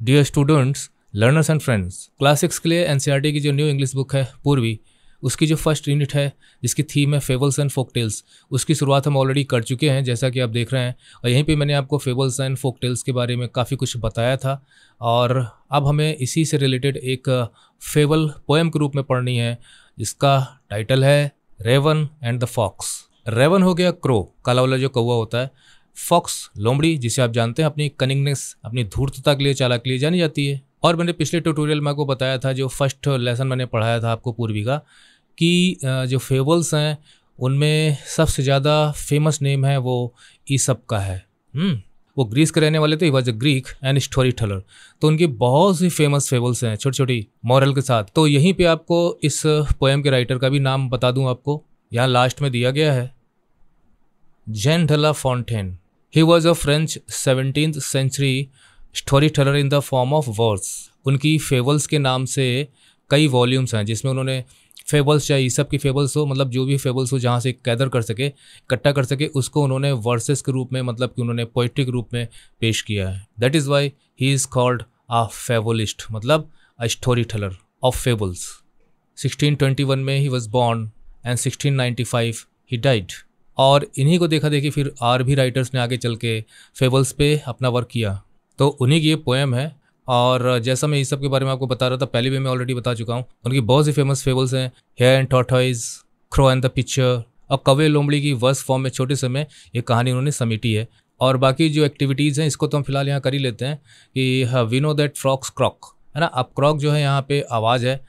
Dear students, learners and friends, class 6 के लिए NCERT की जो न्यू इंग्लिश बुक है पूर्वी, उसकी जो फर्स्ट यूनिट है जिसकी थीम है फेबल्स एंड फोक टेल्स, उसकी शुरुआत हम ऑलरेडी कर चुके हैं जैसा कि आप देख रहे हैं। और यहीं पे मैंने आपको फेबल्स एंड फोक टेल्स के बारे में काफ़ी कुछ बताया था और अब हमें इसी से रिलेटेड एक फेबल पोएम के रूप में पढ़नी है जिसका टाइटल है raven and the fox. Raven हो गया क्रो, काला वाला जो कौवा होता है। फॉक्स लोमड़ी, जिसे आप जानते हैं अपनी कनिंगनेस, अपनी धूर्तता के लिए, चालाक के लिए जानी जाती है। और मैंने पिछले ट्यूटोरियल में आपको बताया था, जो फर्स्ट लेसन मैंने पढ़ाया था आपको पूर्वी का, कि जो फेबल्स हैं उनमें सबसे ज़्यादा फेमस नेम है वो ईसप का है। वो ग्रीस के रहने वाले थे, ही was a Greek and story teller. तो उनकी बहुत सी फेमस फेबल्स हैं छोटी छोटी मॉरल के साथ। तो यहीं पे आपको इस पोएम के राइटर का भी नाम बता दूं आपको, यहाँ लास्ट में दिया गया है, Jean de la Fontaine। He was a French 17th century story teller in the form of verse. उनकी फेबल्स के नाम से कई वॉल्यूम्स हैं जिसमें उन्होंने फेबल्स, चाहे ईसप की फेबल्स हो, मतलब जो भी फेबल्स हो जहाँ से गैदर कर सके, इकट्ठा कर सके, उसको उन्होंने वर्सेस के रूप में, मतलब कि उन्होंने पोइट्री के रूप में पेश किया है। That is why he is called a fabulist, मतलब a story teller of fables. 1621 में he was born and 1695 he died. और इन्हीं को देखा देखी फिर और भी राइटर्स ने आगे चल के फेबल्स पे अपना वर्क किया। तो उन्हीं की ये पोएम है। और जैसा मैं इस सब के बारे में आपको बता रहा था, पहले भी मैं ऑलरेडी बता चुका हूँ, उनकी बहुत सी फेमस फेबल्स हैं, hare and tortoise, crow and the pitcher. और कौवे लोमड़ी की वर्स फॉर्म में छोटे समय ये कहानी उन्होंने समेटी है। और बाकी जो एक्टिविटीज़ हैं इसको तो हम फिलहाल यहाँ कर ही लेते हैं कि वी नो दैट फ्रॉक्स क्रॉक, है ना। अब क्रॉक जो है यहाँ पे आवाज़ है,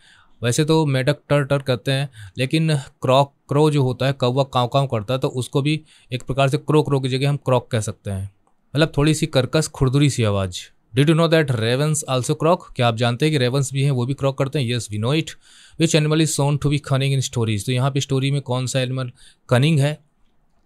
वैसे तो मेढक टर टर करते हैं, लेकिन क्रो जो होता है, कौवा काँव काँव करता है, तो उसको भी एक प्रकार से क्रो की जगह हम क्रॉक कह सकते हैं, मतलब थोड़ी सी कर्कश खुरदुरी सी आवाज़। Did you know that ravens also croak? क्या आप जानते हैं कि रेवंस भी हैं, वो भी क्रॉक करते हैं? Yes we know it. Which animal is known to be cunning in stories? तो यहाँ पे स्टोरी में कौन सा एनिमल कनिंग है?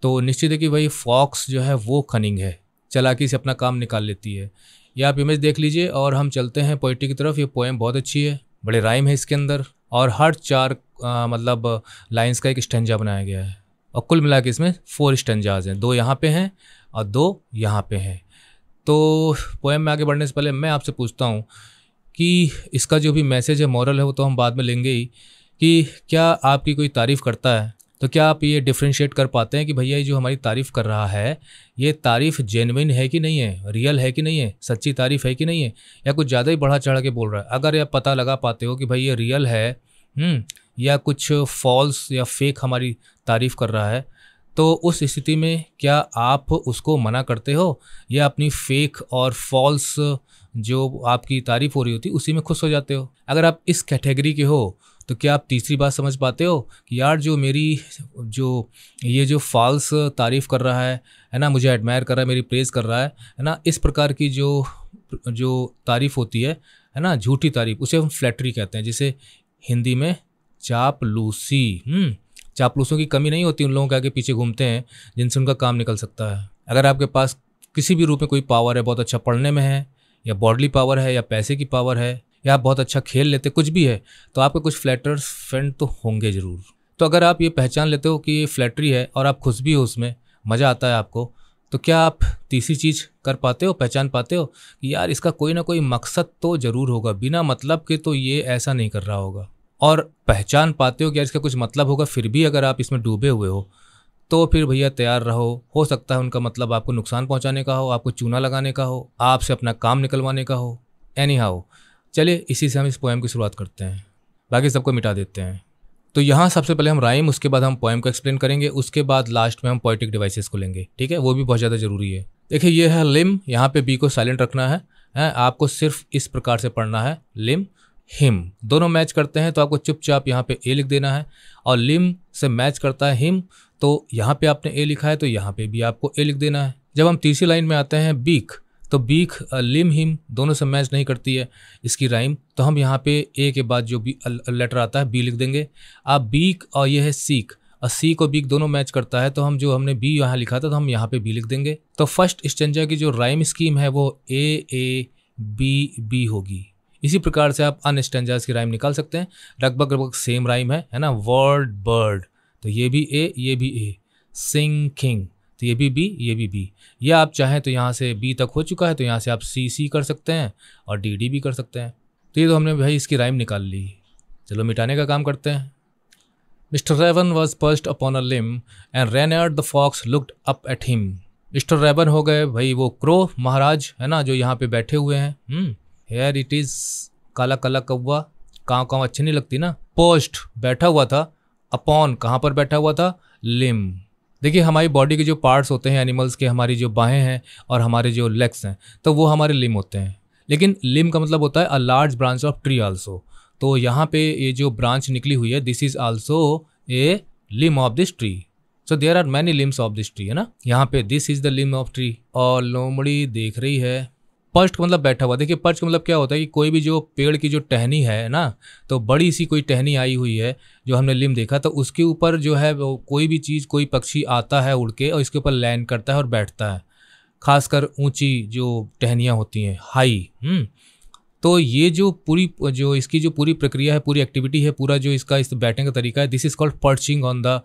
तो निश्चित है कि भाई फॉक्स जो है वो कनिंग है, चालाकी से अपना काम निकाल लेती है। ये आप इमेज देख लीजिए और हम चलते हैं पोइट्री की तरफ। ये पोएम बहुत अच्छी है, बड़े राइम है इसके अंदर, और हर 4 मतलब लाइन्स का एक स्टेंजा बनाया गया है। और कुल मिला के इसमें 4 स्टेंजाज हैं, 2 यहाँ पे हैं और 2 यहाँ पे हैं। तो पोएम में आगे बढ़ने से पहले मैं आपसे पूछता हूँ कि इसका जो भी मैसेज है, मॉरल है, वो तो हम बाद में लेंगे ही, कि क्या आपकी कोई तारीफ़ करता है तो क्या आप ये डिफ्रेंशिएट कर पाते हैं कि भैया ये जो हमारी तारीफ़ कर रहा है, ये तारीफ़ जेन्युइन है कि नहीं है, रियल है कि नहीं है, सच्ची तारीफ़ है कि नहीं है, या कुछ ज़्यादा ही बढ़ा चढ़ा के बोल रहा है। अगर ये पता लगा पाते हो कि भाई ये रियल है या कुछ फॉल्स या फेक हमारी तारीफ़ कर रहा है, तो उस स्थिति में क्या आप उसको मना करते हो या अपनी फेक और फॉल्स जो आपकी तारीफ़ हो रही होती उसी में खुश हो जाते हो? अगर आप इस कैटेगरी के हो तो क्या आप तीसरी बात समझ पाते हो कि यार जो मेरी जो फॉल्स तारीफ़ कर रहा है ना, मुझे एडमायर कर रहा है, मेरी प्रेज़ कर रहा है ना, इस प्रकार की जो तारीफ़ होती है ना, झूठी तारीफ़, उसे हम फ्लैटरी कहते हैं, जिसे हिंदी में चापलूसी। चापलूसों की कमी नहीं होती उन लोगों के आगे पीछे घूमते हैं जिनसे उनका काम निकल सकता है। अगर आपके पास किसी भी रूप में कोई पावर है, बहुत अच्छा पढ़ने में है, या बॉडली पावर है, या पैसे की पावर है, या आप बहुत अच्छा खेल लेते, कुछ भी है, तो आपके कुछ फ्लैटर्स फ्रेंड तो होंगे ज़रूर। तो अगर आप ये पहचान लेते हो कि ये फ्लैटरी है और आप खुश भी हो उसमें, मज़ा आता है आपको, तो क्या आप तीसरी चीज़ कर पाते हो, पहचान पाते हो कि यार इसका कोई ना कोई मकसद तो ज़रूर होगा, बिना मतलब के तो ये ऐसा नहीं कर रहा होगा। और पहचान पाते हो कि यार इसका कुछ मतलब होगा, फिर भी अगर आप इसमें डूबे हुए हो तो फिर भैया तैयार रहो। हो सकता है उनका मतलब आपको नुकसान पहुंचाने का हो, आपको चूना लगाने का हो, आपसे अपना काम निकलवाने का हो। एनी हाउ, चलिए इसी से हम इस पोएम की शुरुआत करते हैं, बाकी सबको मिटा देते हैं। तो यहाँ सबसे पहले हम राइम, उसके बाद हम पोएम को एक्सप्लेन करेंगे, उसके बाद लास्ट में हम पोएटिक डिवाइसेस को लेंगे, ठीक है, वो भी बहुत ज़्यादा ज़रूरी है। देखिए ये है लिम, यहाँ पे बी को साइलेंट रखना है, आपको सिर्फ इस प्रकार से पढ़ना है, लिम हिम, दोनों मैच करते हैं तो आपको चुपचाप यहाँ पे ए लिख देना है। और लिम से मैच करता है हिम, तो यहाँ पे आपने ए लिखा है तो यहाँ पे भी आपको ए लिख देना है। जब हम तीसरी लाइन में आते हैं बीक, तो बीक लिम हिम दोनों से मैच नहीं करती है इसकी राइम, तो हम यहाँ पे ए के बाद जो भी लेटर आता है बी लिख देंगे। आप बीक और ये है सीक, और सी को बीक दोनों मैच करता है, तो हम जो हमने बी यहाँ लिखा था तो हम यहाँ पे बी लिख देंगे। तो फर्स्ट स्टेंजा की जो राइम स्कीम है वो ए बी बी होगी। इसी प्रकार से आप अन्य स्टेंजास की राइम निकाल सकते हैं, लगभग सेम राइम है ना। वर्ड बर्ड, तो ये भी ए ये भी ए। सिंग किंग, तो ये भी बी, ये भी बी, या आप चाहें तो यहाँ से बी तक हो चुका है तो यहाँ से आप सी सी कर सकते हैं और डी डी भी कर सकते हैं। तो ये तो हमने भाई इसकी राइम निकाल ली। चलो मिटाने का काम करते हैं। Mister Raven was perched upon a limb and Reynard the fox looked up at him. Mister Raven हो गए भाई वो क्रो महाराज है ना, जो यहाँ पे बैठे हुए हैं। हेयर इट इज काला काला कौवा, काँव काँव अच्छी नहीं लगती ना। पोस्ट बैठा हुआ था, अपॉन कहाँ पर बैठा हुआ था, लिम। देखिए हमारी बॉडी के जो पार्ट्स होते हैं एनिमल्स के, हमारी जो बाहें हैं और हमारे जो लेग्स हैं, तो वो हमारे लिम होते हैं। लेकिन लिम का मतलब होता है a large branch of tree also. तो यहाँ पे ये जो ब्रांच निकली हुई है, this is also a limb of this tree. So there are many limbs of this tree, है ना। यहाँ पे this is the limb of tree. और लोमड़ी देख रही है। पर्च का मतलब बैठा हुआ। देखिए पर्च का मतलब क्या होता है कि कोई भी जो पेड़ की जो टहनी है ना, तो बड़ी सी कोई टहनी आई हुई है जो हमने लिम देखा, तो उसके ऊपर जो है वो कोई भी चीज़, कोई पक्षी आता है उड़ के और इसके ऊपर लैंड करता है और बैठता है। खासकर ऊंची जो टहनियाँ होती हैं, हाई। तो ये जो पूरी जो इसकी जो पूरी प्रक्रिया है, पूरी एक्टिविटी है, पूरा जो इसका इस बैठने का तरीका है, this is called perching on the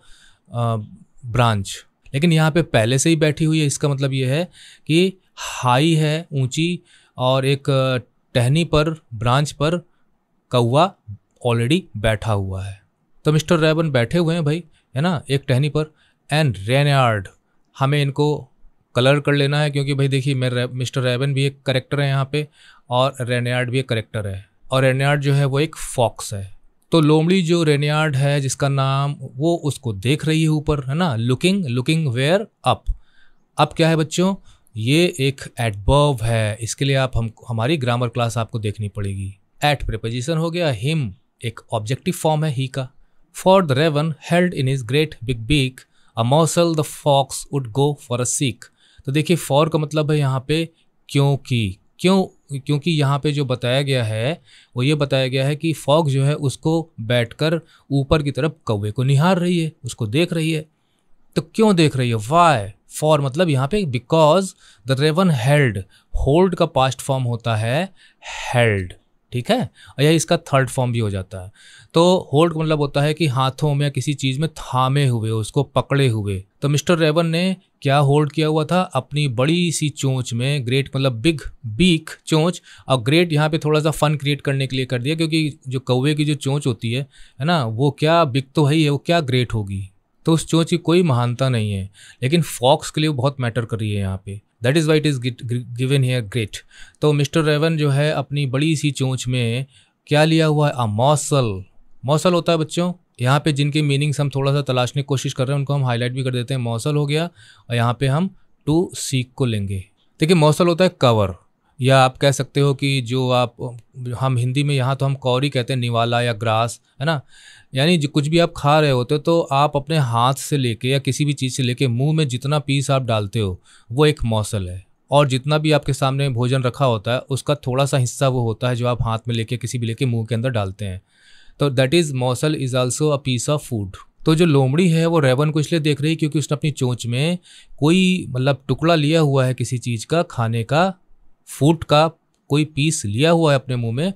branch. लेकिन यहाँ पे पहले से ही बैठी हुई है, इसका मतलब ये है कि हाई है, ऊंची, और एक टहनी पर, ब्रांच पर कौवा ऑलरेडी बैठा हुआ है। तो मिस्टर रेवन बैठे हुए हैं भाई, है ना, एक टहनी पर। एंड रेनयार्ड, हमें इनको कलर कर लेना है क्योंकि भाई देखिए मिस्टर रेवन भी एक करेक्टर है यहाँ पे और रेनयार्ड भी एक करेक्टर है। और रेनयार्ड जो है वो एक फॉक्स है। तो लोमड़ी जो रेनयार्ड है जिसका नाम, वो उसको देख रही है ऊपर, है ना, लुकिंग वेयर अप। अब क्या है बच्चों, ये एक एडवर्ब है, इसके लिए आप हमारी ग्रामर क्लास आपको देखनी पड़ेगी। एट प्रीपोजिशन हो गया, हिम एक ऑब्जेक्टिव फॉर्म है ही का। For the raven held in his great big beak a morsel the fox would go for a seek. तो देखिए फॉर का मतलब है यहाँ पे क्योंकि यहाँ पे जो बताया गया है वो ये बताया गया है कि फॉक्स जो है उसको बैठकर ऊपर की तरफ कौवे को निहार रही है, उसको देख रही है। तो क्यों देख रही है, वाई। फॉर मतलब यहाँ पे because the raven held, hold का पास्ट फॉर्म होता है हेल्ड, ठीक है, और यह इसका थर्ड फॉर्म भी हो जाता है। तो होल्ड का मतलब होता है कि हाथों में किसी चीज़ में थामे हुए, उसको पकड़े हुए। तो मिस्टर रेवन ने क्या होल्ड किया हुआ था, अपनी बड़ी सी चोंच में, ग्रेट मतलब बिग बीक, चोंच। और ग्रेट यहाँ पे थोड़ा सा फन क्रिएट करने के लिए कर दिया क्योंकि जो कौवे की जो चोंच होती है ना, वो क्या बिग तो है ही है, वो क्या ग्रेट होगी, तो उस चोंच की कोई महानता नहीं है। लेकिन फॉक्स के लिए वो बहुत मैटर कर रही है यहाँ पे, that is why it is given here great. तो मिस्टर रेवन जो है अपनी बड़ी सी चोंच में क्या लिया हुआ है, अ मॉसल। मॉसल होता है बच्चों, यहाँ पे जिनके मीनिंग्स हम थोड़ा सा तलाशने की कोशिश कर रहे हैं उनको हम हाईलाइट भी कर देते हैं। मॉसल हो गया और यहाँ पे हम टू सीक को लेंगे। देखिए मॉसल होता है कवर, या आप कह सकते हो कि जो हम हिंदी में यहाँ तो हम कौरी कहते हैं, निवाला या ग्रास, है ना। यानी जो कुछ भी आप खा रहे होते हो तो आप अपने हाथ से लेके या किसी भी चीज़ से लेके मुंह में जितना पीस आप डालते हो वो एक मॉसल है। और जितना भी आपके सामने भोजन रखा होता है उसका थोड़ा सा हिस्सा वो होता है जो आप हाथ में लेके किसी भी लेके मुंह के अंदर डालते हैं। तो that is morsel is also a piece of food. तो जो लोमड़ी है वो रेवन को इसलिए देख रही है क्योंकि उसने अपनी चोंच में कोई मतलब टुकड़ा लिया हुआ है किसी चीज़ का, खाने का, फूड का कोई पीस लिया हुआ है अपने मुंह में।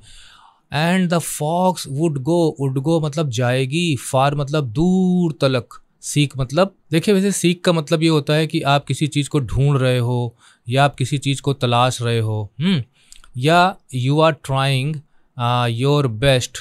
And the fox would go मतलब जाएगी, फार मतलब दूर तलक, सीक मतलब देखिए वैसे सीक का मतलब ये होता है कि आप किसी चीज़ को ढूंढ रहे हो या आप किसी चीज़ को तलाश रहे हो, या you are trying your best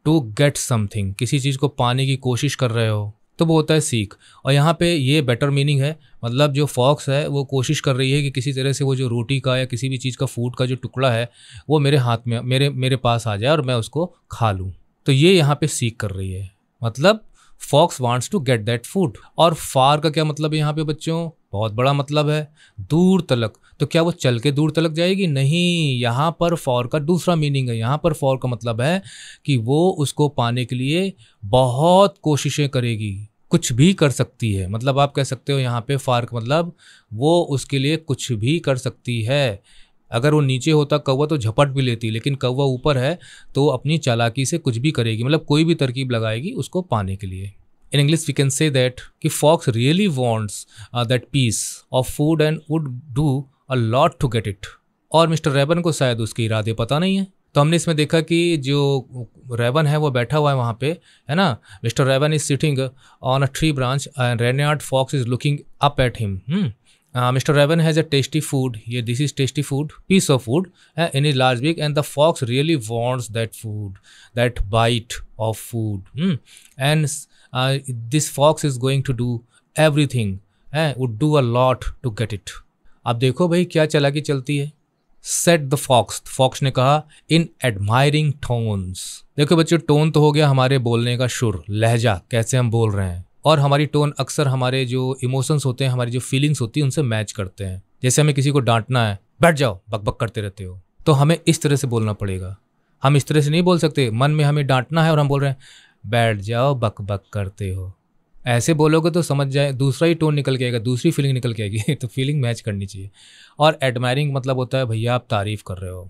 to get something, किसी चीज़ को पाने की कोशिश कर रहे हो, तो वो होता है सीक। और यहाँ पे ये बेटर मीनिंग है, मतलब जो फॉक्स है वो कोशिश कर रही है कि किसी तरह से वो जो रोटी का या किसी भी चीज़ का फूड का जो टुकड़ा है वो मेरे हाथ में, मेरे पास आ जाए और मैं उसको खा लूँ। तो ये यहाँ पे सीक कर रही है, मतलब fox wants to get that food. और फार का क्या मतलब है यहाँ पे बच्चों, बहुत बड़ा मतलब है, दूर तलक। तो क्या वो चल के दूर तलक जाएगी, नहीं, यहाँ पर फॉर का दूसरा मीनिंग है। यहाँ पर फॉर का मतलब है कि वो उसको पाने के लिए बहुत कोशिशें करेगी, कुछ भी कर सकती है। मतलब आप कह सकते हो यहाँ पे फार का मतलब वो उसके लिए कुछ भी कर सकती है। अगर वो नीचे होता कौवा तो झपट भी लेती, लेकिन कौवा ऊपर है तो अपनी चालाकी से कुछ भी करेगी, मतलब कोई भी तरकीब लगाएगी उसको पाने के लिए। In English we can say that कि fox really wants that piece of food and would do a lot to get it। और मिस्टर रेवन को शायद उसके इरादे पता नहीं है, तो हमने इसमें देखा कि जो रेवन है वो बैठा हुआ है वहाँ पे, है ना। Mister Raven is sitting on a tree branch and Reynard fox is looking up at him. Mr. Raven has a tasty food. Yeah, this is tasty food, piece of food in his large beak, and the fox really wants that food, that bite of food. And this fox is going to do everything, would do a lot to get it. अब देखो भाई क्या चालाकी चलती है। Said the fox. Fox ने कहा in admiring tones. देखो बच्चों, टोन तो हो गया हमारे बोलने का सुर, लहजा, कैसे हम बोल रहे हैं। और हमारी टोन अक्सर हमारे जो इमोशंस होते हैं, हमारी जो फीलिंग्स होती है, उनसे मैच करते हैं। जैसे हमें किसी को डांटना है, बैठ जाओ बक बक करते रहते हो, तो हमें इस तरह से बोलना पड़ेगा। हम इस तरह से नहीं बोल सकते, मन में हमें डांटना है और हम बोल रहे हैं बैठ जाओ बक बक करते हो। ऐसे बोलोगे तो समझ जाए, दूसरा ही टोन निकल के आएगा, दूसरी फीलिंग निकल के आएगी। तो फीलिंग मैच करनी चाहिए। और एडमायरिंग मतलब होता है भैया आप तारीफ़ कर रहे हो,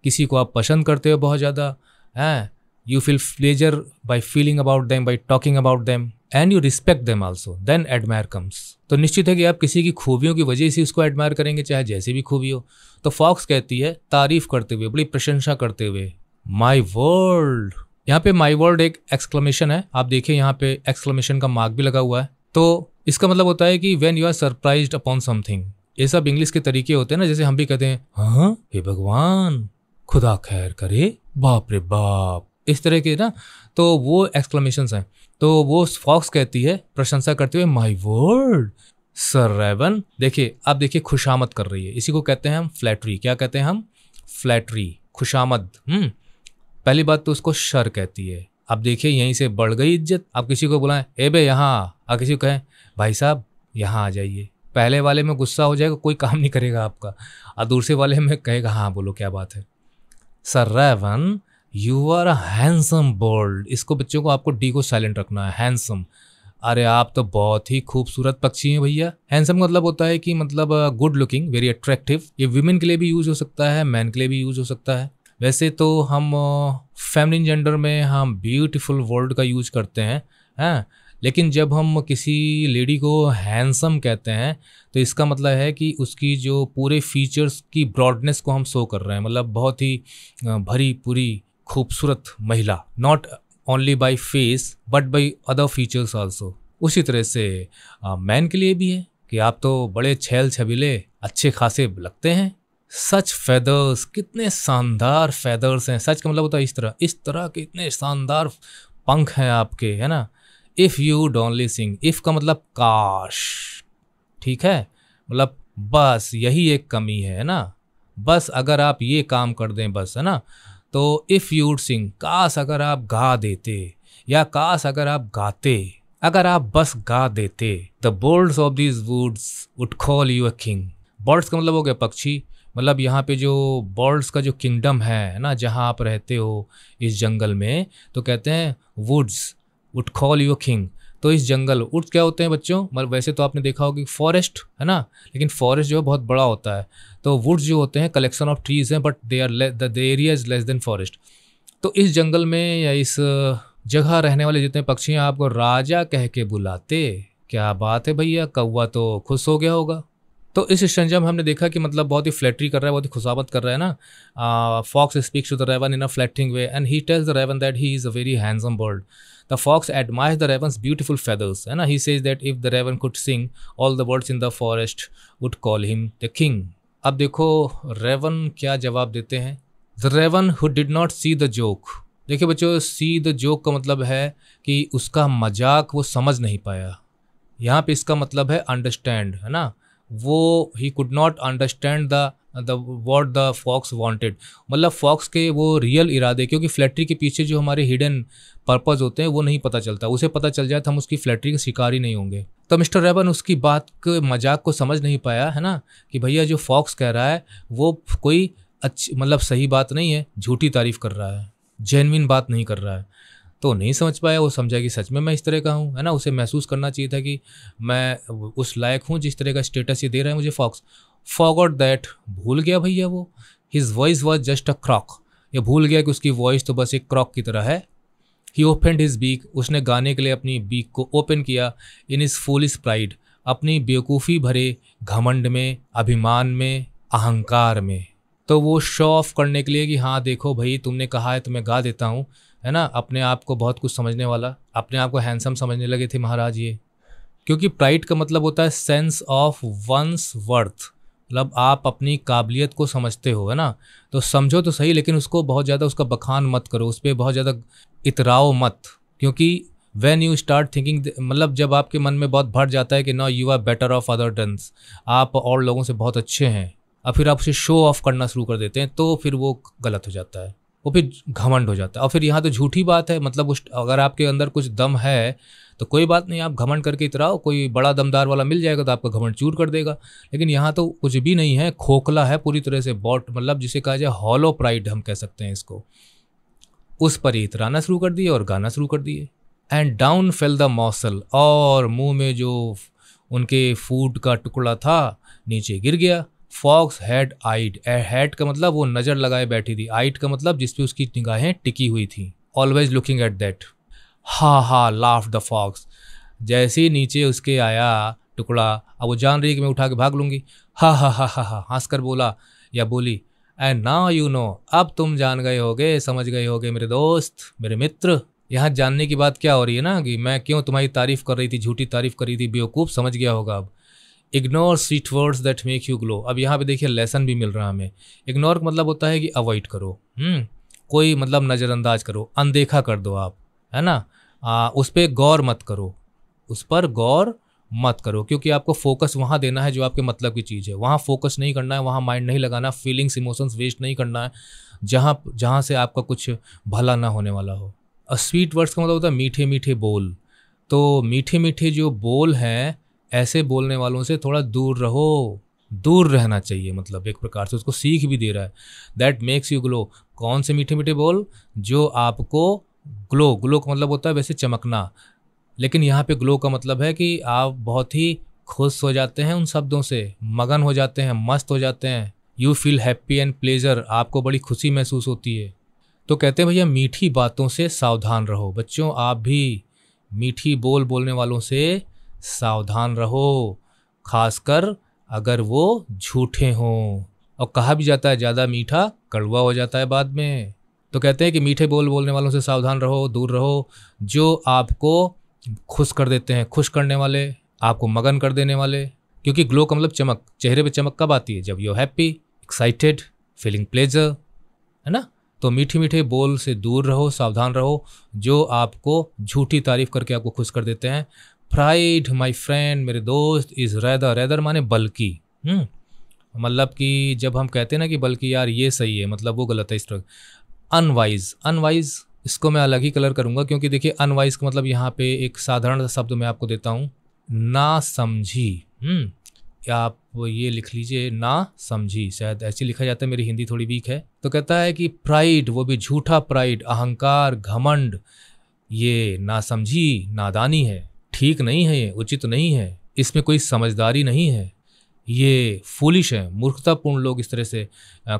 किसी को आप पसंद करते हो बहुत ज़्यादा, हैं, you feel pleasure by feeling about them, by talking about them, and you respect them also, then admire comes. तो निश्चित है कि आप किसी की खूबियों की वजह से उसको एडमायर करेंगे, चाहे जैसे भी खूबी हो। तो फॉक्स कहती है तारीफ करते हुए, बड़ी प्रशंसा करते हुए, माई वर्ल्ड। यहाँ पे माई वर्ल्ड एक एक्सक्लेमेशन है, आप देखिए यहाँ पे एक्सक्लेमेशन का मार्क भी लगा हुआ है। तो इसका मतलब होता है कि when you are surprised upon something. ये सब इंग्लिश के तरीके होते हैं ना, जैसे हम भी कहते हैं हाँ हे भगवान, खुदा खैर करे, बाप रे बाप, इस तरह के ना। तो वो एक्सक्लेमेशंस हैं। तो वो फॉक्स कहती है प्रशंसा करते हुए, माई वर्ल्ड सर रेवन। देखिए अब देखिए खुशामद कर रही है, इसी को कहते हैं हम फ्लैटरी। क्या कहते हैं हम? फ्लैटरी, खुशामद। पहली बात तो उसको शर कहती है। अब देखिए यहीं से बढ़ गई इज्जत। आप किसी को बुलाएं ए बे यहाँ, और किसी को कहें भाई साहब यहाँ आ जाइए, पहले वाले में गुस्सा हो जाएगा, कोई काम नहीं करेगा आपका, और दूसरे वाले में कहेगा हाँ बोलो क्या बात है। Sir raven you are a handsome bird. इसको बच्चों को आपको डी को साइलेंट रखना है, हैंडसम। अरे आप तो बहुत ही खूबसूरत पक्षी हैं भैया। हैंडसम मतलब होता है कि मतलब गुड लुकिंग, वेरी अट्रैक्टिव। ये विमेन के लिए भी यूज हो सकता है, मैन के लिए भी यूज हो सकता है। वैसे तो हम फेमिनिन जेंडर में हम ब्यूटीफुल वर्ड का यूज करते हैं, लेकिन जब हम किसी लेडी को हैंडसम कहते हैं तो इसका मतलब है कि उसकी जो पूरे फीचर्स की ब्रॉडनेस को हम शो कर रहे हैं, मतलब बहुत ही भरी पूरी खूबसूरत महिला, not only by face but by other features also. उसी तरह से मैन के लिए भी है कि आप तो बड़े छैल छबीले अच्छे खासे लगते हैं। सच फेदर्स, कितने शानदार फेदर्स हैं। सच का मतलब होता है इस तरह के इतने शानदार पंख हैं आपके, है ना। If you only sing, if का मतलब काश, ठीक है, मतलब बस यही एक कमी है ना, बस अगर आप ये काम कर दें बस, है ना। तो इफ़ यूड सिंग, काश अगर आप गा देते, या काश अगर आप गाते, अगर आप बस गा देते। The birds of these woods would call you a king. Birds का मतलब हो गया पक्षी, मतलब यहाँ पे जो बर्ड्स का जो किंगडम है ना, जहाँ आप रहते हो इस जंगल में, तो कहते हैं woods would call you a king. तो इस जंगल, वुड्स क्या होते हैं बच्चों, मतलब वैसे तो आपने देखा होगा कि फॉरेस्ट है ना, लेकिन फॉरेस्ट जो है बहुत बड़ा होता है। तो वुड्स जो होते हैं कलेक्शन ऑफ ट्रीज हैं, but they are the area is less than forest. तो इस जंगल में या इस जगह रहने वाले जितने पक्षी हैं आपको राजा कह के बुलाते। क्या बात है भैया, कौवा तो खुश हो गया होगा। तो इस स्टैंजा में हमने देखा कि मतलब बहुत ही फ्लैटरी कर रहा है, बहुत ही खुशामद कर रहा है ना। Fox speaks to the raven in a flattering way and he tells the raven that he is a very handsome bird. The fox admires the raven's beautiful feathers, है ना। He says that if the raven could sing all the birds in the forest would call him the king. अब देखो raven क्या जवाब देते हैं। The raven who did not see the joke. देखिए बच्चों, सी द जोक का मतलब है कि उसका मजाक वो समझ नहीं पाया। यहाँ पे इसका मतलब है अंडरस्टैंड, है ना। वो he could not understand the what the fox wanted, मतलब फॉक्स के वो रियल इरादे, क्योंकि फ्लैटरी के पीछे जो हमारे हिडन पर्पस होते हैं वो नहीं पता चलता। उसे पता चल जाए तो हम उसकी फ्लैटरी के शिकार ही नहीं होंगे। तो मिस्टर रेवन उसकी बात के मजाक को समझ नहीं पाया, है ना, कि भैया जो फॉक्स कह रहा है वो कोई अच्छी मतलब सही बात नहीं है, झूठी तारीफ कर रहा है, जेन्युइन बात नहीं कर रहा है। तो नहीं समझ पाया, वो समझा कि सच में मैं इस तरह का हूँ, है ना। उसे महसूस करना चाहिए था कि मैं उस लायक हूँ जिस तरह का स्टेटस ये दे रहा है मुझे फॉक्स। फॉरगॉट दैट, भूल गया भैया वो। His voice was just a croak, ये भूल गया कि उसकी वॉइस तो बस एक क्रॉक की तरह है। ही ओपनड हिज बीक, उसने गाने के लिए अपनी बीक को ओपन किया। इन हिज फूलिश प्राइड, अपनी बेवकूफ़ी भरे घमंड में, अभिमान में, अहंकार में। तो वो शो ऑफ करने के लिए कि हाँ देखो भाई तुमने कहा है तो मैं गा देता हूँ, है ना, अपने आप को बहुत कुछ समझने वाला, अपने आप को हैंडसम समझने लगे थे महाराज ये। क्योंकि प्राइड का मतलब होता है सेंस ऑफ वंस वर्थ, मतलब आप अपनी काबिलियत को समझते हो, है ना, तो समझो तो सही, लेकिन उसको बहुत ज़्यादा उसका बखान मत करो, उस पर बहुत ज़्यादा इतराओ मत। क्योंकि व्हेन यू स्टार्ट थिंकिंग, मतलब जब आपके मन में बहुत भर जाता है कि no you are better off other dens, आप और लोगों से बहुत अच्छे हैं, और फिर आप उसे शो ऑफ करना शुरू कर देते हैं, तो फिर वो गलत हो जाता है, वो फिर घमंड हो जाता है। और फिर यहाँ तो झूठी बात है, मतलब उस अगर आपके अंदर कुछ दम है तो कोई बात नहीं, आप घमंड करके इतराओ, कोई बड़ा दमदार वाला मिल जाएगा तो आपका घमंड चूर कर देगा। लेकिन यहाँ तो कुछ भी नहीं है, खोखला है पूरी तरह से, बॉट मतलब जिसे कहा जाए हॉलो प्राइड हम कह सकते हैं इसको। उस पर ही इतराना शुरू कर दिए और गाना शुरू कर दिए। एंड डाउन फेल द मॉसल, और मुंह में जो उनके फूड का टुकड़ा था नीचे गिर गया। फॉक्स हैड आइड, हैड का मतलब वो नज़र लगाए बैठी थी, आइड का मतलब जिस पे उसकी निगाहें टिकी हुई थी, ऑलवेज लुकिंग एट दैट। हा हा लाफ द फॉक्स, जैसे ही नीचे उसके आया टुकड़ा, अब वो जान रही है कि मैं उठा के भाग लूँगी, हा हा हा हा हा हंस कर बोला या बोली, एंड नाउ यू नो, अब तुम जान गए होगे, समझ गए होगे मेरे दोस्त, मेरे मित्र। यहाँ जानने की बात क्या हो रही है ना, कि मैं क्यों तुम्हारी तारीफ कर रही थी, झूठी तारीफ कर रही थी, बेवकूफ़, समझ गया होगा अब। Ignore sweet words that make you glow, अब यहाँ पे देखिए लेसन भी मिल रहा है हमें। इग्नोर का मतलब होता है कि अवॉइड करो, कोई मतलब नज़रअंदाज करो, अनदेखा कर दो आप, है ना, उस पर गौर मत करो, उस पर गौर मत करो, क्योंकि आपको फोकस वहाँ देना है जो आपके मतलब की चीज़ है, वहाँ फोकस नहीं करना है, वहाँ माइंड नहीं लगाना, फीलिंग्स इमोशंस वेस्ट नहीं करना है, जहाँ से आपका कुछ भला ना होने वाला हो। और स्वीट वर्ड्स का मतलब होता है मीठे मीठे बोल, तो मीठे मीठे जो बोल हैं, ऐसे बोलने वालों से थोड़ा दूर रहो, दूर रहना चाहिए, मतलब एक प्रकार से उसको सीख भी दे रहा है। दैट मेक्स यू ग्लो, कौन से मीठे मीठे बोल, जो आपको ग्लो, ग्लो का मतलब होता है वैसे चमकना, लेकिन यहाँ पे ग्लो का मतलब है कि आप बहुत ही खुश हो जाते हैं उन शब्दों से, मगन हो जाते हैं, मस्त हो जाते हैं, you feel happy and pleasure, आपको बड़ी खुशी महसूस होती है। तो कहते हैं भैया मीठी बातों से सावधान रहो। बच्चों आप भी मीठी बोल बोलने वालों से सावधान रहो, खासकर अगर वो झूठे हों। और कहा भी जाता है ज़्यादा मीठा कड़वा हो जाता है बाद में। तो कहते हैं कि मीठे बोल बोलने वालों से सावधान रहो, दूर रहो, जो आपको खुश कर देते हैं, खुश करने वाले, आपको मगन कर देने वाले। क्योंकि ग्लो का मतलब चमक, चेहरे पे चमक कब आती है, जब you happy, excited, feeling pleasure, है ना। तो मीठे मीठे बोल से दूर रहो, सावधान रहो, जो आपको झूठी तारीफ करके आपको खुश कर देते हैं। प्राइड माय फ्रेंड, मेरे दोस्त, इज़ रैदर, रैदर माने बल्कि, मतलब कि जब हम कहते हैं ना कि बल्कि यार ये सही है, मतलब वो गलत है इस तरह। अनवाइज, अनवाइज इसको मैं अलग ही कलर करूँगा, क्योंकि देखिए अनवाइज का मतलब यहाँ पे एक साधारण शब्द मैं आपको देता हूँ, ना समझी। या आप ये लिख लीजिए, ना समझी, शायद ऐसे लिखा जाता है, मेरी हिंदी थोड़ी वीक है। तो कहता है कि प्राइड, वो भी झूठा प्राइड, अहंकार, घमंड, ये ना समझी नादानी है, ठीक नहीं है, ये उचित नहीं है, इसमें कोई समझदारी नहीं है, ये फूलिश है, मूर्खतापूर्ण लोग इस तरह से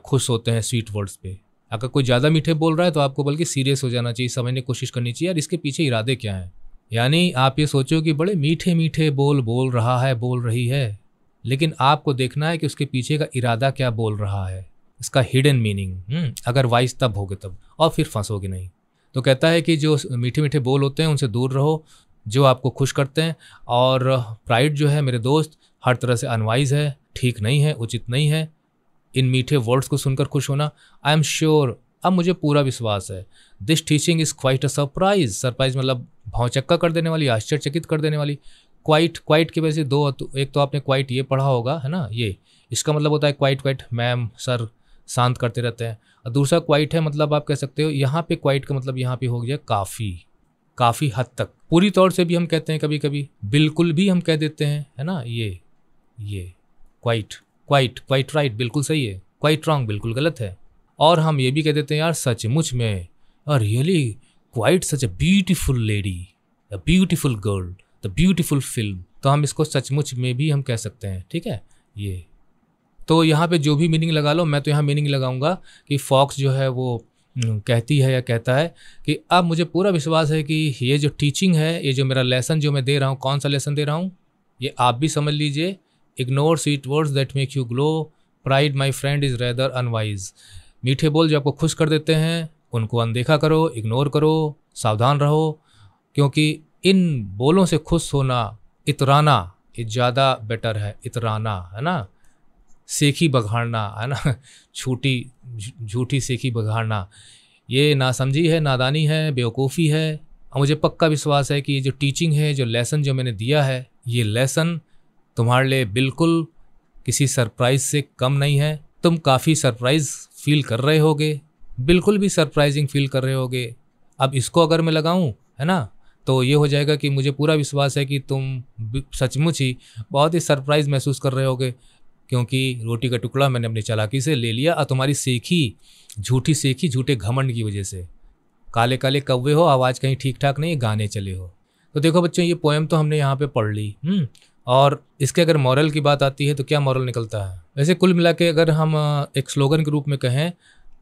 खुश होते हैं स्वीट वर्ड्स पे। अगर कोई ज़्यादा मीठे बोल रहा है तो आपको बल्कि सीरियस हो जाना चाहिए, समझने की कोशिश करनी चाहिए यार इसके पीछे इरादे क्या हैं। यानी आप ये सोचो कि बड़े मीठे मीठे बोल रहा है, बोल रही है, लेकिन आपको देखना है कि उसके पीछे का इरादा क्या बोल रहा है, इसका हिडन मीनिंग। अगर वाइस तब होगे तब, और फिर फंसोगे नहीं। तो कहता है कि जो मीठे मीठे बोल होते हैं उनसे दूर रहो, जो आपको खुश करते हैं। और प्राइड जो है मेरे दोस्त हर तरह से अनवाइज है, ठीक नहीं है, उचित नहीं है इन मीठे वर्ड्स को सुनकर खुश होना। आई एम श्योर, अब मुझे पूरा विश्वास है, this teaching is quite a surprise, surprise मतलब भौचक्का कर देने वाली, आश्चर्यचकित कर देने वाली। क्वाइट, क्वाइट की वजह से दो, एक तो आपने क्वाइट ये पढ़ा होगा, है ना, ये इसका मतलब होता है क्वाइट, क्वाइट मैम सर शांत करते रहते हैं। और दूसरा क्वाइट है, मतलब आप कह सकते हो यहाँ पे क्वाइट का मतलब यहाँ पे हो गया काफ़ी, काफ़ी हद तक, पूरी तौर से भी हम कहते हैं, कभी कभी बिल्कुल भी हम कह देते हैं, है ना। ये क्वाइट, क्वाइट, क्वाइट राइट बिल्कुल सही है, क्वाइट रॉन्ग बिल्कुल गलत है। और हम ये भी कह देते हैं यार सचमुच में, really quite such a beautiful lady, a beautiful girl, the beautiful film. तो हम इसको सचमुच में भी हम कह सकते हैं, ठीक है। ये तो यहाँ पे जो भी मीनिंग लगा लो, मैं तो यहाँ मीनिंग लगाऊंगा कि फॉक्स जो है वो कहती है या कहता है कि अब मुझे पूरा विश्वास है कि ये जो टीचिंग है, ये जो मेरा लेसन जो मैं दे रहा हूँ, कौन सा लेसन दे रहा हूँ, ये आप भी समझ लीजिए। Ignore sweet words that make you glow, pride my friend is rather unwise. मीठे बोल जो आपको खुश कर देते हैं उनको अनदेखा करो, इग्नोर करो, सावधान रहो, क्योंकि इन बोलों से खुश होना, इतराना, ये ज़्यादा बेटर है। इतराना है ना, सेखी बघाड़ना है ना, झूठी सेखी बघाड़ना, ये नासमझी है, नादानी है, बेवकूफ़ी है। और मुझे पक्का विश्वास है कि ये जो टीचिंग है, जो लेसन जो मैंने दिया है, ये लेसन तुम्हारे लिए बिल्कुल किसी सरप्राइज़ से कम नहीं है। तुम काफ़ी सरप्राइज़ फील कर रहे होगे, बिल्कुल भी सरप्राइजिंग फील कर रहे होगे। अब इसको अगर मैं लगाऊं, है ना, तो ये हो जाएगा कि मुझे पूरा विश्वास है कि तुम सचमुच ही बहुत ही सरप्राइज़ महसूस कर रहे होगे, क्योंकि रोटी का टुकड़ा मैंने अपनी चालाकी से ले लिया और तुम्हारी झूठी सेखी झूठे घमंड की वजह से। काले काले कौवे हो, आवाज़ कहीं ठीक ठाक नहीं, गाने चले हो। तो देखो बच्चों, ये पोएम तो हमने यहाँ पे पढ़ ली, और इसके अगर मॉरल की बात आती है तो क्या मॉरल निकलता है? वैसे कुल मिला के अगर हम एक स्लोगन के रूप में कहें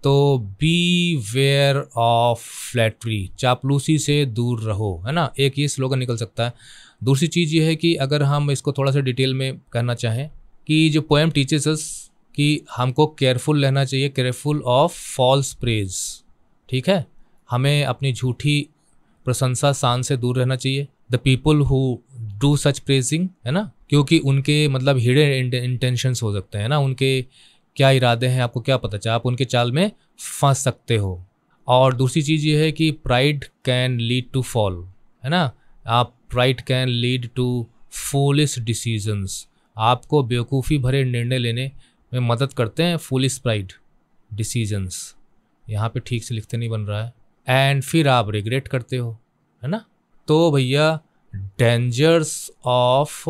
तो बी वेयर ऑफ फ्लैटरी, चापलूसी से दूर रहो, है ना, एक ये स्लोगन निकल सकता है। दूसरी चीज़ ये है कि अगर हम इसको थोड़ा सा डिटेल में कहना चाहें कि जो पोएम टीचेस अस कि हमको केयरफुल रहना चाहिए, केयरफुल ऑफ फॉल्स प्रेज, ठीक है, हमें अपनी झूठी प्रशंसा शान से दूर रहना चाहिए। The people who do such praising, है ना, क्योंकि उनके मतलब हिडन इंटेंशंस हो सकते हैं ना, उनके क्या इरादे हैं आपको क्या पता चला, आप उनके चाल में फंस सकते हो। और दूसरी चीज़ ये है कि pride can lead to fall, है ना, आप pride can lead to foolish decisions, आपको बेवकूफ़ी भरे निर्णय लेने में मदद करते हैं फूलिश प्राइड डिसीजंस। यहाँ पे ठीक से लिखते नहीं बन रहा है, एंड फिर आप रिग्रेट करते हो, है ना। तो भैया, dangers of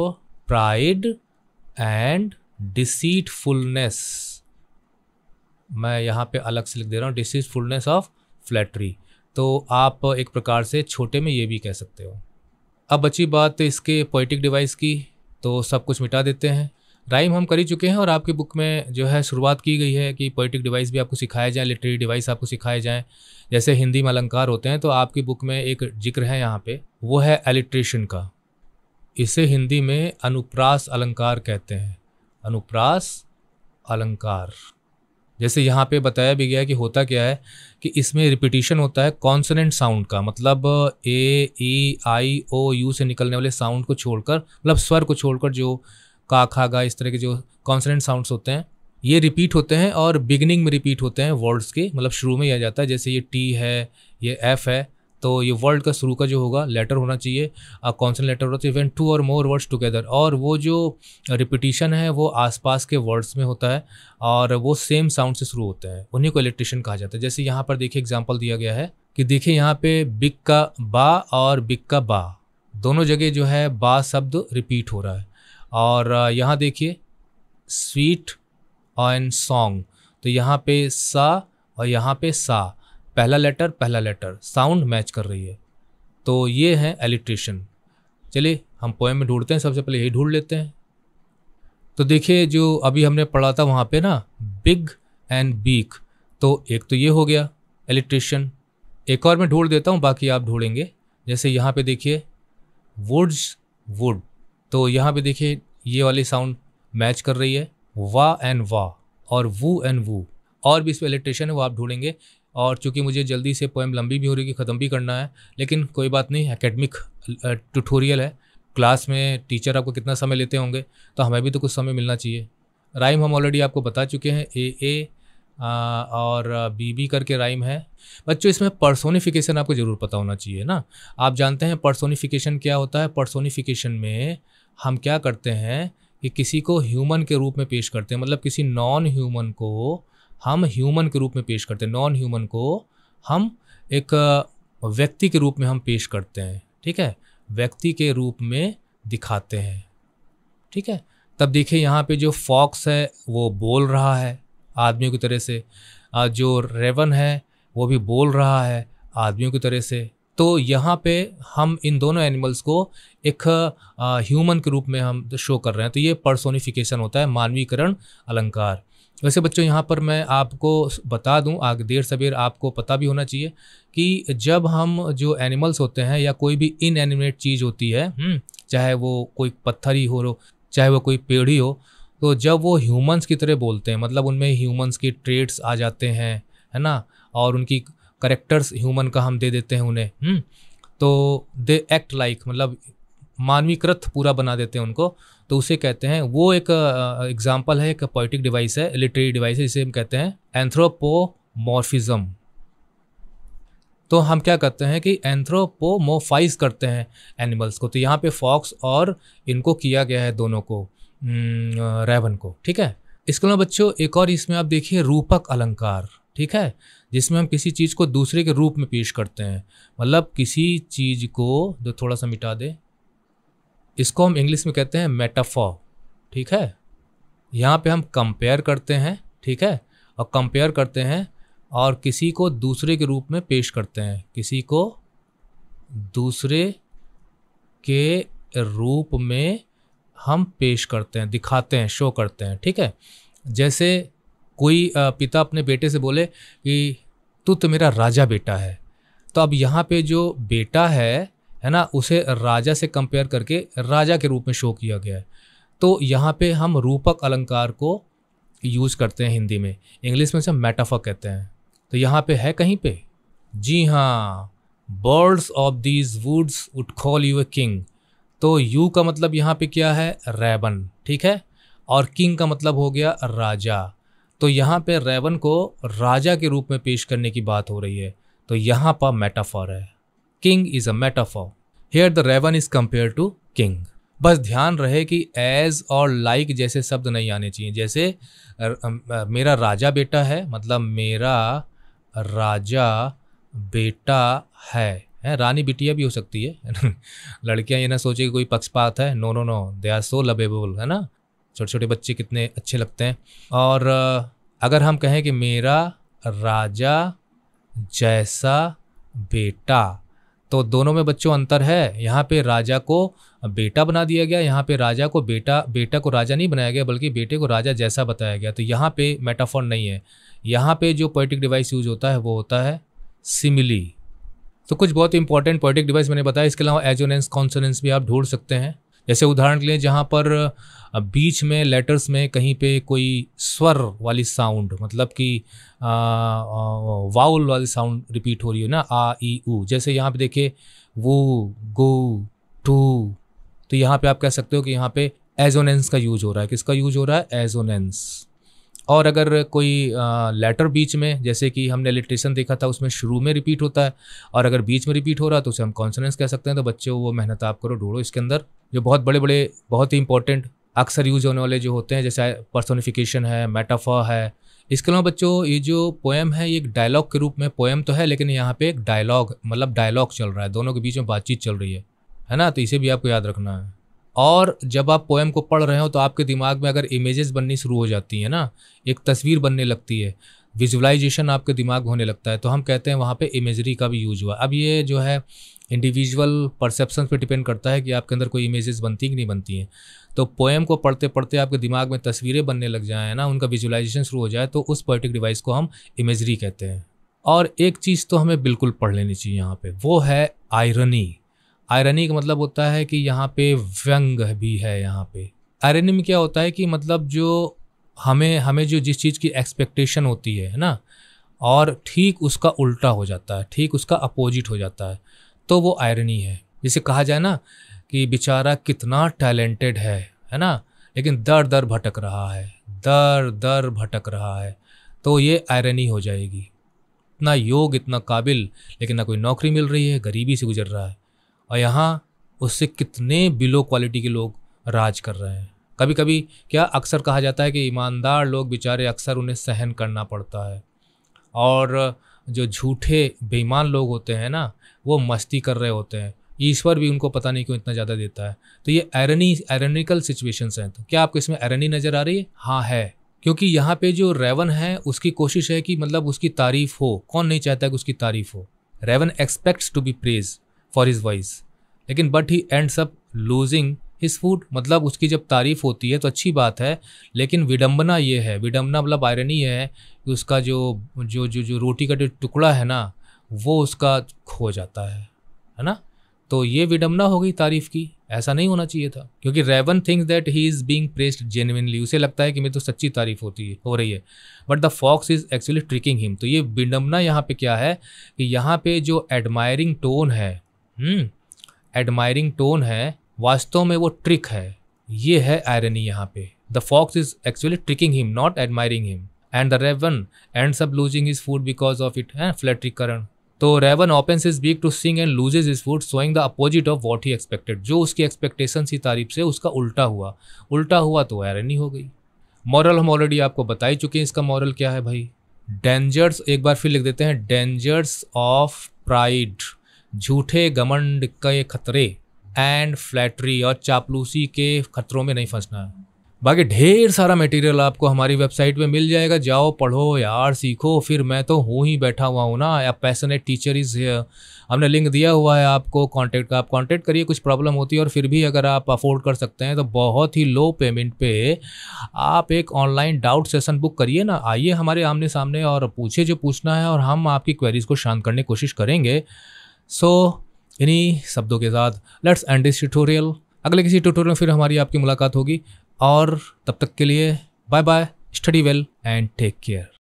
pride and deceitfulness, मैं यहाँ पे अलग से लिख दे रहा हूँ, डिसीटफुलनेस ऑफ फ्लैटरी। तो आप एक प्रकार से छोटे में ये भी कह सकते हो। अब बची बात इसके पोएटिक डिवाइस की, तो सब कुछ मिटा देते हैं। राइम हम कर ही चुके हैं और आपकी बुक में जो है शुरुआत की गई है कि पोएटिक डिवाइस भी आपको सिखाए जाएँ, लिटरेरी डिवाइस आपको सिखाए जाएँ। जैसे हिंदी में अलंकार होते हैं, तो आपकी बुक में एक जिक्र है यहाँ पे, वो है एलिट्रेशन का। इसे हिंदी में अनुप्रास अलंकार कहते हैं, अनुप्रास अलंकार। जैसे यहाँ पे बताया भी गया है कि होता क्या है कि इसमें रिपीटिशन होता है कॉन्सोनेंट साउंड का, मतलब ए, ई, आई, ओ, यू से निकलने वाले साउंड को छोड़कर, मतलब स्वर को छोड़कर जो का, खा, गा, इस तरह के जो कॉन्सोनेंट साउंड्स होते हैं ये रिपीट होते हैं और बिगिनिंग में रिपीट होते हैं वर्ड्स के, मतलब शुरू में ही आ जाता है। जैसे ये टी है, ये एफ है, तो ये वर्ड का शुरू का जो होगा लेटर होना चाहिए, कॉन्सोनेंट लेटर होना चाहिए व्हेन टू और मोर वर्ड्स टुगेदर। और वो जो रिपीटिशन है वो आसपास के वर्ड्स में होता है और वो सेम साउंड से शुरू होते हैं, उन्हीं को इलेक्ट्रेशन कहा जाता है। जैसे यहाँ पर देखिए एग्जाम्पल दिया गया है कि देखिए यहाँ पे बिग का बा और बिग का बा, दोनों जगह जो है बा शब्द रिपीट हो रहा है। और यहाँ देखिए स्वीट एंड सॉन्ग, तो यहाँ पे सा और यहाँ पे सा, पहला लेटर साउंड मैच कर रही है, तो ये है एलिट्रेशन। चलिए हम पोएम में ढूंढते हैं, सबसे पहले यही ढूंढ लेते हैं। तो देखिए जो अभी हमने पढ़ा था वहाँ पे ना बिग एंड बीक, तो एक तो ये हो गया एलिट्रेशन। एक और मैं ढूंढ देता हूँ, बाकी आप ढूंढेंगे। जैसे यहाँ पे देखिए वुड्स वुड, तो यहाँ पे देखिए ये वाली साउंड मैच कर रही है, वा एंड वा और वू एंड वू। और भी इस पर इलेक्ट्रेशन है वो आप ढूंढेंगे। और चूंकि मुझे जल्दी से पोएम लंबी भी हो रही है, ख़त्म भी करना है, लेकिन कोई बात नहीं, एकेडमिक ट्यूटोरियल है, क्लास में टीचर आपको कितना समय लेते होंगे, तो हमें भी तो कुछ समय मिलना चाहिए। राइम हम ऑलरेडी आपको बता चुके हैं, ए और बी करके राइम है। बच्चों इसमें पर्सोनिफिकेशन आपको ज़रूर पता होना चाहिए ना। आप जानते हैं पर्सोनिफिकेशन क्या होता है? पर्सोनिफिकेशन में हम क्या करते हैं कि किसी को ह्यूमन के रूप में पेश करते हैं, मतलब किसी नॉन ह्यूमन को हम ह्यूमन के रूप में पेश करते हैं, नॉन ह्यूमन को हम एक व्यक्ति के रूप में हम पेश करते हैं, ठीक है, व्यक्ति के रूप में दिखाते हैं, ठीक है। तब देखिए यहाँ पे जो फॉक्स है वो बोल रहा है आदमियों की तरह से, जो रेवन है वो भी बोल रहा है आदमियों की तरह से। तो यहाँ पे हम इन दोनों एनिमल्स को एक ह्यूमन के रूप में हम शो कर रहे हैं, तो ये पर्सोनिफिकेशन होता है, मानवीकरण अलंकार। वैसे बच्चों यहाँ पर मैं आपको बता दूं, आगे देर सवेर आपको पता भी होना चाहिए कि जब हम जो एनिमल्स होते हैं या कोई भी इनएनिमेट चीज़ होती है, चाहे वो कोई पत्थर ही हो, चाहे वो कोई पेड़ ही हो, तो जब वो ह्यूमंस की तरह बोलते हैं, मतलब उनमें ह्यूमंस की ट्रेड्स आ जाते हैं, है ना, और उनकी करेक्टर्स ह्यूमन का हम दे देते हैं उन्हें, तो दे एक्ट लाइक, मतलब मानवीकृत पूरा बना देते हैं उनको, तो उसे कहते हैं, वो एक एग्जाम्पल है, एक पोइटिक डिवाइस है, लिटरेरी डिवाइस है, जिसे हम कहते हैं एंथ्रोपोमॉर्फिज्म। तो हम क्या करते हैं कि एंथ्रोपोमोफाइज करते हैं एनिमल्स को। तो यहाँ पे फॉक्स और इनको किया गया है, दोनों को, रेवन को, ठीक है। इसके अलावा बच्चों एक और इसमें आप देखिए रूपक अलंकार, ठीक है, जिसमें हम किसी चीज़ को दूसरे के रूप में पेश करते हैं, मतलब किसी चीज़ को, जो थोड़ा सा मिटा दे, इसको हम इंग्लिश में कहते हैं मेटाफॉर, ठीक है। यहाँ पे हम कंपेयर करते हैं, ठीक है, और कंपेयर करते हैं और किसी को दूसरे के रूप में पेश करते हैं, किसी को दूसरे के रूप में हम पेश करते हैं, दिखाते हैं, शो करते हैं, ठीक है। जैसे कोई पिता अपने बेटे से बोले कि तू तो मेरा राजा बेटा है, तो अब यहाँ पे जो बेटा है ना, उसे राजा से कंपेयर करके राजा के रूप में शो किया गया है। तो यहाँ पे हम रूपक अलंकार को यूज़ करते हैं हिंदी में, इंग्लिश में से मेटाफर कहते हैं। तो यहाँ पे है कहीं पे, जी हाँ, birds of these woods would call you a king. तो यू का मतलब यहाँ पे क्या है, रेवन, ठीक है, और किंग का मतलब हो गया राजा। तो यहाँ पे रेवन को राजा के रूप में पेश करने की बात हो रही है, तो यहाँ पर मेटाफर है, king is a metaphor, here the raven is compare to king. बस ध्यान रहे कि एज और लाइक जैसे शब्द नहीं आने चाहिए। जैसे मेरा राजा बेटा है, मतलब मेरा राजा बेटा है, रानी बिटिया भी हो सकती है लड़कियां ये ना सोचे कि कोई पक्षपात है, no no no, they are so lovable, है ना, छोटे छोटे बच्चे कितने अच्छे लगते हैं। और अगर हम कहें कि मेरा राजा जैसा बेटा, तो दोनों में बच्चों अंतर है। यहाँ पे राजा को बेटा बना दिया गया, यहाँ पे राजा को बेटा को राजा नहीं बनाया गया, बल्कि बेटे को राजा जैसा बताया गया। तो यहाँ पे मेटाफोर नहीं है, यहाँ पे जो पोएटिक डिवाइस यूज होता है वो होता है सिमिली। तो कुछ बहुत इंपॉर्टेंट पोएटिक डिवाइस मैंने बताया, इसके अलावा एजोनेंस, कॉन्सोनेंस भी आप ढूंढ सकते हैं। जैसे उदाहरण के लिए जहाँ पर बीच में लेटर्स में कहीं पे कोई स्वर वाली साउंड, मतलब कि वाउल वाली साउंड रिपीट हो रही है ना, आ ई ऊ, जैसे यहाँ पे देखिए वो, गो, टू, तो यहाँ पे आप कह सकते हो कि यहाँ पे एजोनेंस का यूज हो रहा है। किसका यूज हो रहा है, एजोनेंस। और अगर कोई लेटर बीच में, जैसे कि हमने लिटरेशन देखा था, उसमें शुरू में रिपीट होता है, और अगर बीच में रिपीट हो रहा है तो उसे हम कॉन्सोनेंस कह सकते हैं। तो बच्चों वो मेहनत आप करो, ढूंढो इसके अंदर जो बहुत बड़े बड़े, बहुत ही इंपॉर्टेंट, अक्सर यूज होने वाले जो होते हैं, जैसे पर्सोनिफिकेशन है, मेटाफर है। इसके अलावा बच्चों ये जो पोएम है ये एक डायलॉग के रूप में, पोएम तो है लेकिन यहाँ पे एक डायलॉग, मतलब डायलॉग चल रहा है, दोनों के बीच में बातचीत चल रही है ना, तो इसे भी आपको याद रखना है। और जब आप पोएम को पढ़ रहे हो तो आपके दिमाग में अगर इमेजेस बननी शुरू हो जाती हैं ना, एक तस्वीर बनने लगती है, विजुअलाइजेशन आपके दिमाग में होने लगता है, तो हम कहते हैं वहाँ पे इमेजरी का भी यूज हुआ। अब ये जो है इंडिविजुअल परसेप्शन पे डिपेंड करता है कि आपके अंदर कोई इमेजेस बनती कि नहीं बनती हैं। तो पोएम को पढ़ते पढ़ते आपके दिमाग में तस्वीरें बनने लग जाएँ ना, उनका विजुअलाइजेशन शुरू हो जाए, तो उस पोएटिक डिवाइस को हम इमेजरी कहते हैं। और एक चीज़ तो हमें बिल्कुल पढ़ लेनी चाहिए यहाँ पे, वो है आयरनी। आयरनी का मतलब होता है कि यहाँ पे व्यंग भी है। यहाँ पे आयरनी में क्या होता है कि मतलब जो हमें जो जिस चीज़ की एक्सपेक्टेशन होती है ना, और ठीक उसका उल्टा हो जाता है, ठीक उसका अपोजिट हो जाता है, तो वो आयरनी है। जिसे कहा जाए ना कि बेचारा कितना टैलेंटेड है ना, लेकिन दर दर भटक रहा है, दर दर भटक रहा है, तो ये आयरनी हो जाएगी। इतना योग, इतना काबिल, लेकिन ना कोई नौकरी मिल रही है, गरीबी से गुजर रहा है, और यहाँ उससे कितने बिलो क्वालिटी के लोग राज कर रहे हैं। कभी कभी क्या अक्सर कहा जाता है कि ईमानदार लोग बेचारे अक्सर उन्हें सहन करना पड़ता है, और जो झूठे बेईमान लोग होते हैं ना, वो मस्ती कर रहे होते हैं, ईश्वर भी उनको पता नहीं क्यों इतना ज़्यादा देता है। तो ये आयरनिकल सिचुएशंस हैं। तो क्या आपको इसमें आयरनी नज़र आ रही है? हाँ है, क्योंकि यहाँ पे जो रेवन है उसकी कोशिश है कि मतलब उसकी तारीफ हो। कौन नहीं चाहता कि उसकी तारीफ हो? Raven expects to be praise for his voice, लेकिन but he ends up losing his food. मतलब उसकी जब तारीफ होती है तो अच्छी बात है, लेकिन विडंबना ये है, विडंबना मतलब आयरनी है कि उसका जो रोटी का जो टुकड़ा है ना, वो उसका खो जाता है ना। तो ये विडम्बना हो गई तारीफ की, ऐसा नहीं होना चाहिए था, क्योंकि raven thinks that he is being praised genuinely, उसे लगता है कि मेरी तो सच्ची तारीफ हो रही है, but the fox is actually tricking him. तो ये विडम्बना यहाँ पे क्या है कि यहाँ पे जो एडमायरिंग टोन है, एडमायरिंग टोन है, वास्तव में वो ट्रिक है, ये है आयरनी यहाँ पे। The fox is actually tricking him, not admiring him, and the raven ends up losing his food because of it, है फ्लैटरीकरण। तो raven opens his beak to sing and loses his food, showing the opposite of what he expected. जो उसकी expectation थी तारीफ से, उसका उल्टा हुआ तो आयरनी हो गई। मॉरल हम ऑलरेडी आपको बता ही चुके हैं, इसका मॉरल क्या है भाई। डेंजर्स, एक बार फिर लिख देते हैं, डेंजर्स ऑफ प्राइड, झूठे घमंड के खतरे, एंड फ्लैटरी, और चापलूसी के खतरों में नहीं फंसना है। बाकी ढेर सारा मटेरियल आपको हमारी वेबसाइट पे मिल जाएगा, जाओ पढ़ो यार, सीखो। फिर मैं तो हूँ ही बैठा हुआ हूँ ना, या पैशनेट टीचर इज हियर, हमने लिंक दिया हुआ है आपको कॉन्टैक्ट का, आप कॉन्टैक्ट करिए। कुछ प्रॉब्लम होती है और फिर भी अगर आप अफोर्ड कर सकते हैं तो बहुत ही लो पेमेंट पे आप एक ऑनलाइन डाउट सेशन बुक करिए ना, आइए हमारे आमने सामने और पूछिए जो पूछना है, और हम आपकी क्वेरीज को शांत करने की कोशिश करेंगे। सो इन्हीं शब्दों के साथ लेट्स एंड दिस ट्यूटोरियल। अगले किसी ट्यूटोरियल में फिर हमारी आपकी मुलाकात होगी, और तब तक के लिए bye bye, study well and take care.